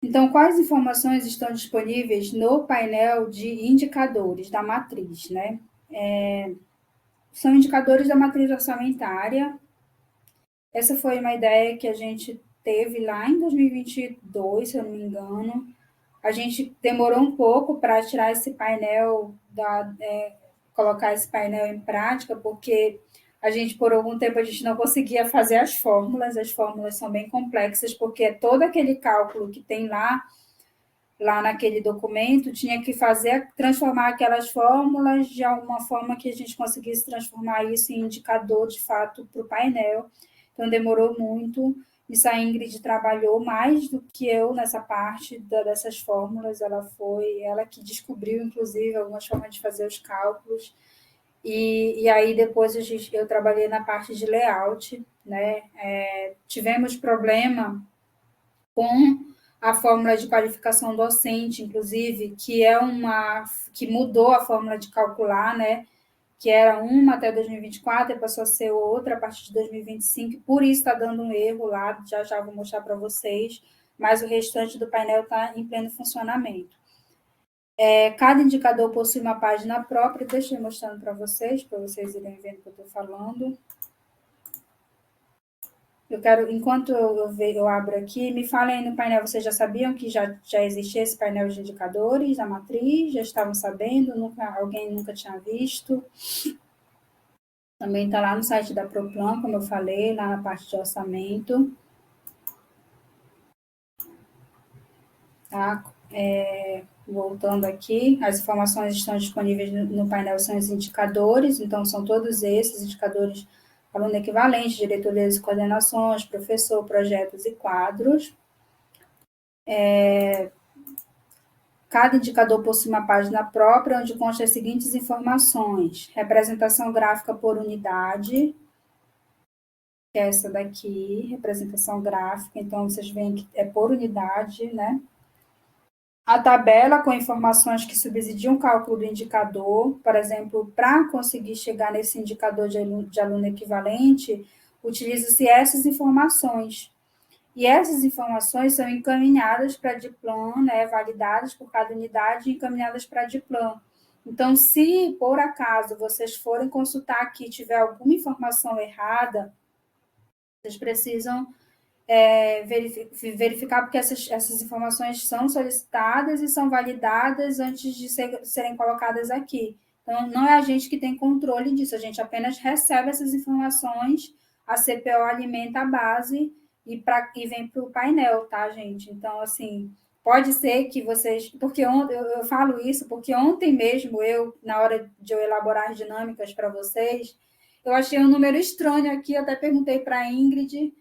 Então, quais informações estão disponíveis no painel de indicadores da matriz, né? São indicadores da matriz orçamentária. Essa foi uma ideia que a gente teve lá em 2022, se eu não me engano. A gente demorou um pouco para tirar esse painel, colocar esse painel em prática, porque a gente, por algum tempo, a gente não conseguia fazer as fórmulas são bem complexas, porque é todo aquele cálculo que tem lá naquele documento, tinha que transformar aquelas fórmulas de alguma forma que a gente conseguisse transformar isso em indicador, de fato, para o painel. Então, demorou muito. Isso a Ingrid trabalhou mais do que eu nessa parte dessas fórmulas. Ela foi ela que descobriu, inclusive, algumas formas de fazer os cálculos. E aí, depois, eu trabalhei na parte de layout, né? Tivemos problema com a fórmula de qualificação docente, inclusive, que mudou a fórmula de calcular, né? Que era uma até 2024 e passou a ser outra a partir de 2025, por isso está dando um erro lá, já já vou mostrar para vocês, mas o restante do painel está em pleno funcionamento. Cada indicador possui uma página própria, deixa eu mostrando para vocês irem vendo o que eu estou falando. Enquanto eu abro aqui, me falem aí no painel, vocês já sabiam que já existia esse painel de indicadores da matriz? Já estavam sabendo? Alguém nunca tinha visto? Também está lá no site da Proplan, como eu falei, lá na parte de orçamento. Tá? Voltando aqui, as informações estão disponíveis no painel, são os indicadores, então são todos esses indicadores: aluno equivalente, diretorias e coordenações, professor, projetos e quadros. Cada indicador possui uma página própria, onde constam as seguintes informações: representação gráfica por unidade, que é essa daqui, representação gráfica, então vocês veem que é por unidade, né? A tabela com informações que subsidiam o cálculo do indicador, por exemplo, para conseguir chegar nesse indicador de aluno equivalente, utiliza-se essas informações. E essas informações são encaminhadas para a DIPLAN, né, validadas por cada unidade e encaminhadas para a DIPLAN. Então, se por acaso vocês forem consultar aqui e tiver alguma informação errada, vocês precisam verificar, porque essas informações são solicitadas e são validadas antes de serem colocadas aqui. Então, não é a gente que tem controle disso, a gente apenas recebe essas informações, a CPO alimenta a base e vem para o painel, tá, gente? Então, assim, pode ser que vocês... Porque eu falo isso porque ontem mesmo, na hora de eu elaborar as dinâmicas para vocês, eu achei um número estranho aqui, até perguntei para a Ingrid,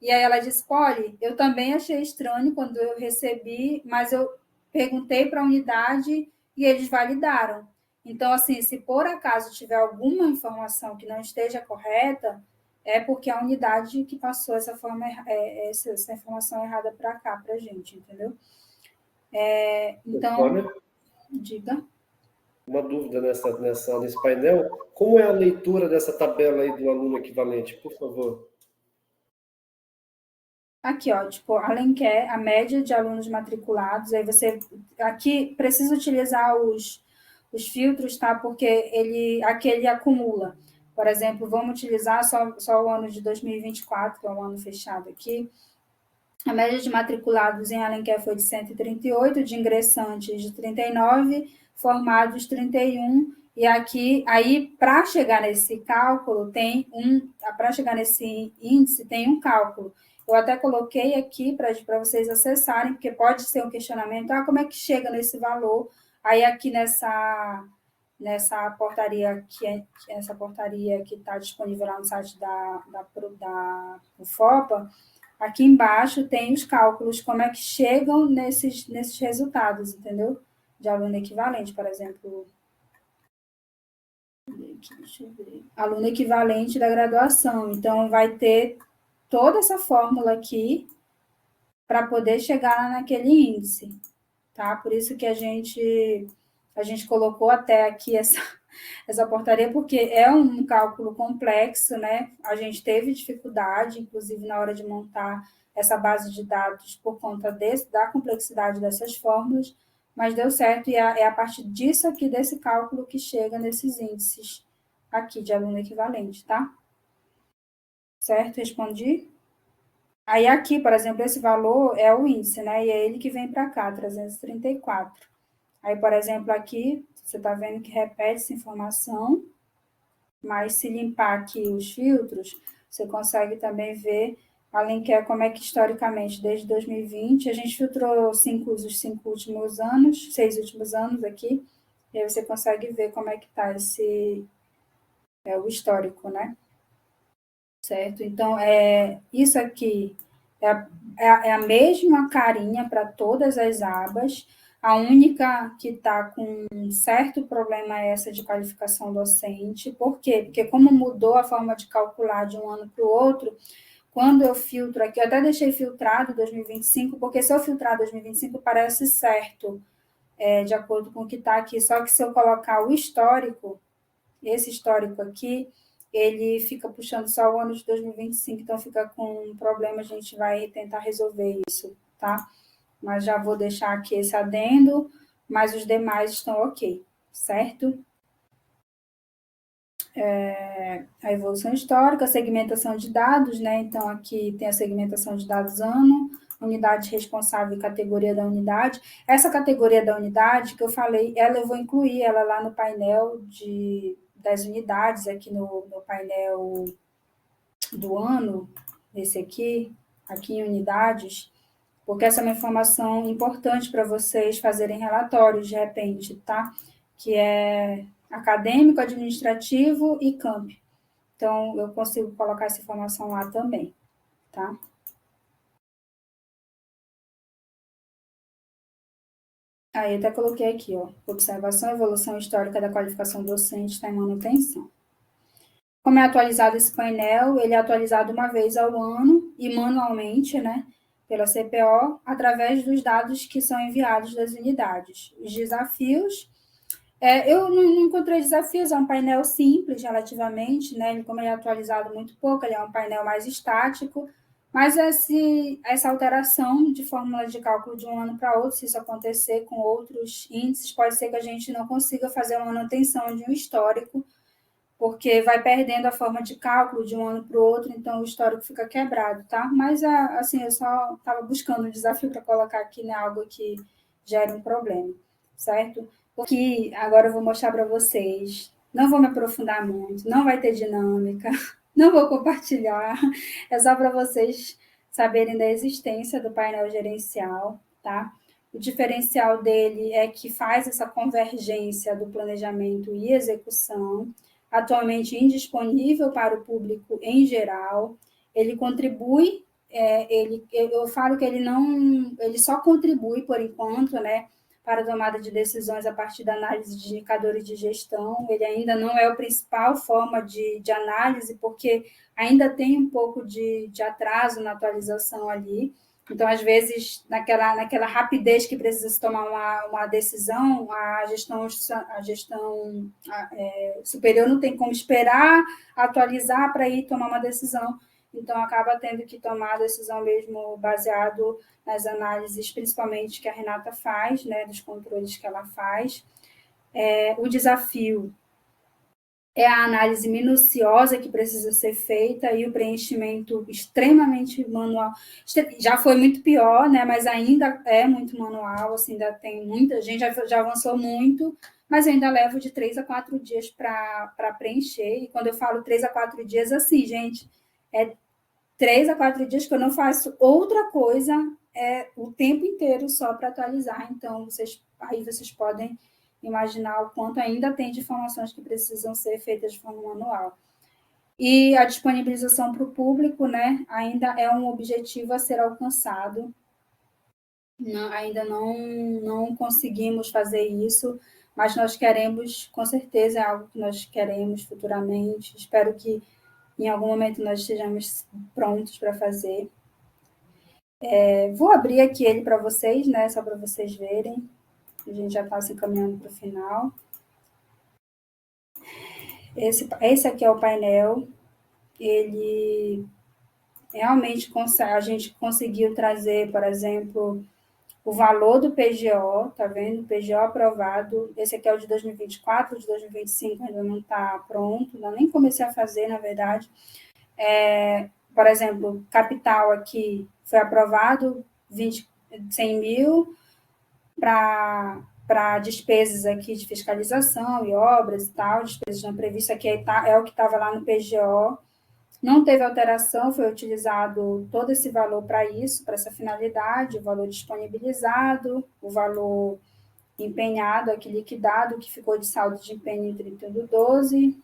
e aí ela disse: Polly, eu também achei estranho quando eu recebi, mas eu perguntei para a unidade e eles validaram. Então, assim, se por acaso tiver alguma informação que não esteja correta, é porque a unidade que passou essa informação errada para cá, para a gente, entendeu? Então, diga. Uma dúvida nesse painel. Como é a leitura dessa tabela aí do aluno equivalente, por favor? Aqui, ó, tipo, a média de alunos matriculados, aí você, aqui, precisa utilizar os filtros, tá? Porque aqui ele acumula. Por exemplo, vamos utilizar só o ano de 2024, que é um ano fechado aqui. A média de matriculados em Alenquer foi de 138, de ingressantes de 39, formados 31, e aqui, aí, para chegar nesse cálculo, para chegar nesse índice, tem um cálculo. Eu até coloquei aqui para vocês acessarem, porque pode ser um questionamento, como é que chega nesse valor? Aí, aqui nessa portaria que está disponível lá no site da UFOPA, aqui embaixo tem os cálculos, como é que chegam nesses resultados, entendeu? De aluno equivalente, por exemplo. Deixa eu ver. Aluno equivalente da graduação. Então, vai ter toda essa fórmula aqui para poder chegar naquele índice, tá? Por isso que a gente colocou até aqui essa portaria, porque é um cálculo complexo, né? A gente teve dificuldade, inclusive, na hora de montar essa base de dados por conta da complexidade dessas fórmulas, mas deu certo, e é a partir disso aqui, desse cálculo, que chega nesses índices aqui de aluno equivalente, tá? Certo? Respondi? Aí aqui, por exemplo, esse valor é o índice, né? E é ele que vem para cá, 334. Aí, por exemplo, aqui, você está vendo que repete essa informação, mas se limpar aqui os filtros, você consegue também ver, além que é como é que historicamente, desde 2020, a gente filtrou os 6 últimos anos aqui, e aí você consegue ver como é que está o histórico, né? Certo? Então, isso aqui é a mesma carinha para todas as abas. A única que está com um certo problema é essa de qualificação docente. Por quê? Porque como mudou a forma de calcular de um ano para o outro, quando eu filtro aqui, eu até deixei filtrado 2025, porque se eu filtrar 2025 parece certo, de acordo com o que está aqui. Só que se eu colocar o histórico, esse histórico aqui, ele fica puxando só o ano de 2025, então fica com um problema, a gente vai tentar resolver isso, tá? Mas já vou deixar aqui esse adendo, mas os demais estão ok, certo? A evolução histórica, a segmentação de dados, né? Então, aqui tem a segmentação de dados ano, unidade responsável e categoria da unidade. Essa categoria da unidade que eu falei, eu vou incluir ela lá no painel das unidades, aqui no painel do ano, esse aqui em unidades, porque essa é uma informação importante para vocês fazerem relatórios de repente, tá? Que é acadêmico, administrativo e camp. Então, eu consigo colocar essa informação lá também, tá? Aí, eu até coloquei aqui, ó, observação e evolução histórica da qualificação docente está em manutenção. Como é atualizado esse painel, ele é atualizado uma vez ao ano e manualmente, né, pela CPO, através dos dados que são enviados das unidades. Os desafios, eu não encontrei desafios, é um painel simples relativamente, né, como ele é atualizado muito pouco, ele é um painel mais estático, mas essa alteração de fórmula de cálculo de um ano para outro, se isso acontecer com outros índices, pode ser que a gente não consiga fazer uma manutenção de um histórico, porque vai perdendo a forma de cálculo de um ano para o outro, então o histórico fica quebrado, tá? Mas, assim, eu só estava buscando um desafio para colocar aqui, né, algo que gera um problema, certo? Porque agora eu vou mostrar para vocês, não vou me aprofundar muito, não vai ter dinâmica, não vou compartilhar, é só para vocês saberem da existência do painel gerencial, tá? O diferencial dele é que faz essa convergência do planejamento e execução, atualmente indisponível para o público em geral. Ele contribui, eu falo que ele só contribui por enquanto, né, para a tomada de decisões a partir da análise de indicadores de gestão. Ele ainda não é a principal forma de análise, porque ainda tem um pouco de atraso na atualização ali. Então, às vezes, naquela rapidez que precisa se tomar uma decisão, a gestão superior não tem como esperar atualizar para ir tomar uma decisão. Então, acaba tendo que tomar a decisão mesmo baseado nas análises, principalmente que a Renata faz, né, dos controles que ela faz. O desafio é a análise minuciosa que precisa ser feita e o preenchimento extremamente manual. Já foi muito pior, né? Mas ainda é muito manual, assim, ainda tem muita gente, já avançou muito, mas eu ainda levo de 3 a 4 dias para preencher. E quando eu falo 3 a 4 dias, assim, gente, é 3 a 4 dias que eu não faço outra coisa o tempo inteiro só para atualizar. Então, aí vocês podem imaginar o quanto ainda tem de informações que precisam ser feitas de forma manual. E a disponibilização para o público, né, ainda é um objetivo a ser alcançado. Ainda não conseguimos fazer isso, mas nós queremos, com certeza, é algo que nós queremos futuramente. Espero que em algum momento nós estejamos prontos para fazer. Vou abrir aqui ele para vocês, né, só para vocês verem. A gente já está se encaminhando para o final. Esse aqui é o painel, ele realmente a gente conseguiu trazer, por exemplo, o valor do PGO, tá vendo? PGO aprovado. Esse aqui é o de 2024, o de 2025 ainda não está pronto, ainda nem comecei a fazer, na verdade. Por exemplo, capital aqui foi aprovado 100 mil para despesas aqui de fiscalização e obras e tal, despesas não previstas, aqui é o que estava lá no PGO. Não teve alteração, foi utilizado todo esse valor para isso, para essa finalidade, o valor disponibilizado, o valor empenhado, aqui liquidado, que ficou de saldo de empenho em 31 do 12,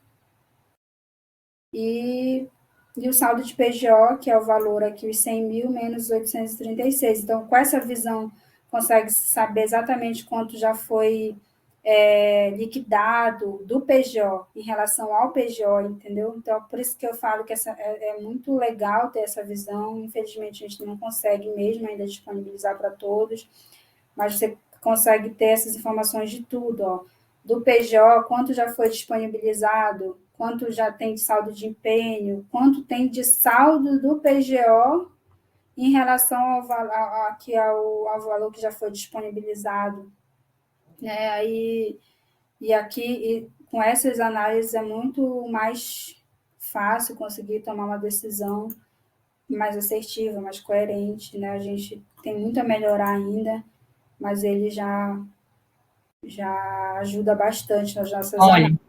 e o saldo de PGO, que é o valor aqui, os 100 mil menos 836. Então, com essa visão, consegue saber exatamente quanto já foi liquidado do PGO em relação ao PGO, entendeu? Então, por isso que eu falo que é muito legal ter essa visão. Infelizmente, a gente não consegue mesmo ainda disponibilizar para todos, mas você consegue ter essas informações de tudo, ó. Do PGO, quanto já foi disponibilizado, quanto já tem de saldo de empenho, quanto tem de saldo do PGO em relação ao valor que já foi disponibilizado. E aqui, com essas análises, é muito mais fácil conseguir tomar uma decisão mais assertiva, mais coerente, né? A gente tem muito a melhorar ainda, mas ele já ajuda bastante nas nossas Olha, análises.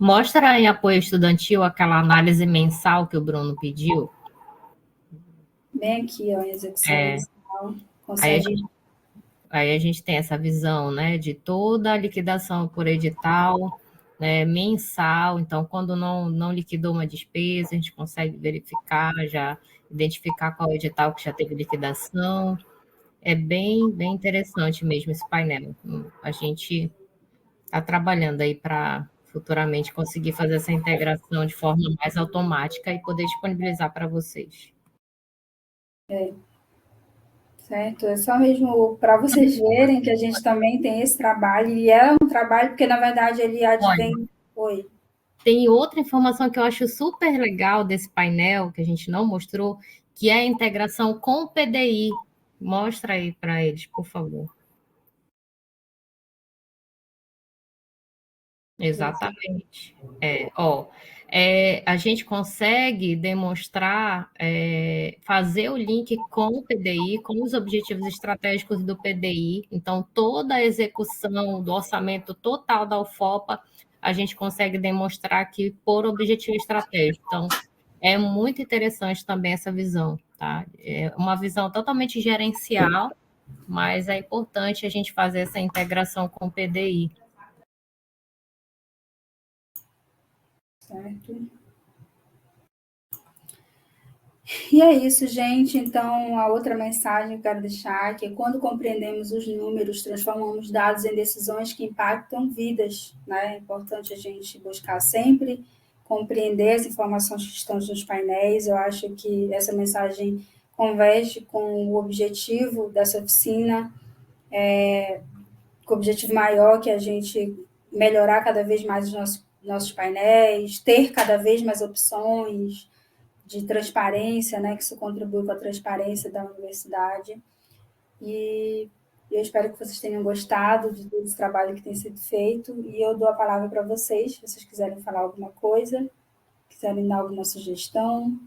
mostra em apoio estudantil aquela análise mensal que o Bruno pediu. Bem aqui, ó, em execução mensal, consegue... Aí a gente tem essa visão, né, de toda a liquidação por edital, né, mensal. Então, quando não liquidou uma despesa, a gente consegue verificar, já identificar qual edital que já teve liquidação. É bem interessante mesmo esse painel. A gente está trabalhando aí para futuramente conseguir fazer essa integração de forma mais automática e poder disponibilizar para vocês. Certo? É só mesmo para vocês verem que a gente também tem esse trabalho, e é um trabalho porque, na verdade, ele advém... Oi. Tem outra informação que eu acho super legal desse painel, que a gente não mostrou, que é a integração com o PDI. Mostra aí para eles, por favor. Exatamente. A gente consegue demonstrar, fazer o link com o PDI, com os objetivos estratégicos do PDI. Então, toda a execução do orçamento total da UFOPA, a gente consegue demonstrar aqui por objetivo estratégico. Então, é muito interessante também essa visão, tá? É uma visão totalmente gerencial, mas é importante a gente fazer essa integração com o PDI. Certo. E é isso, gente. Então, a outra mensagem que eu quero deixar é que quando compreendemos os números, transformamos dados em decisões que impactam vidas, né? É importante a gente buscar sempre compreender as informações que estão nos painéis. Eu acho que essa mensagem converge com o objetivo dessa oficina, com o objetivo maior que é a gente melhorar cada vez mais os nossos painéis, ter cada vez mais opções de transparência, né, que isso contribui com a transparência da universidade. E eu espero que vocês tenham gostado de todo esse trabalho que tem sido feito, e eu dou a palavra para vocês, se vocês quiserem falar alguma coisa, quiserem dar alguma sugestão.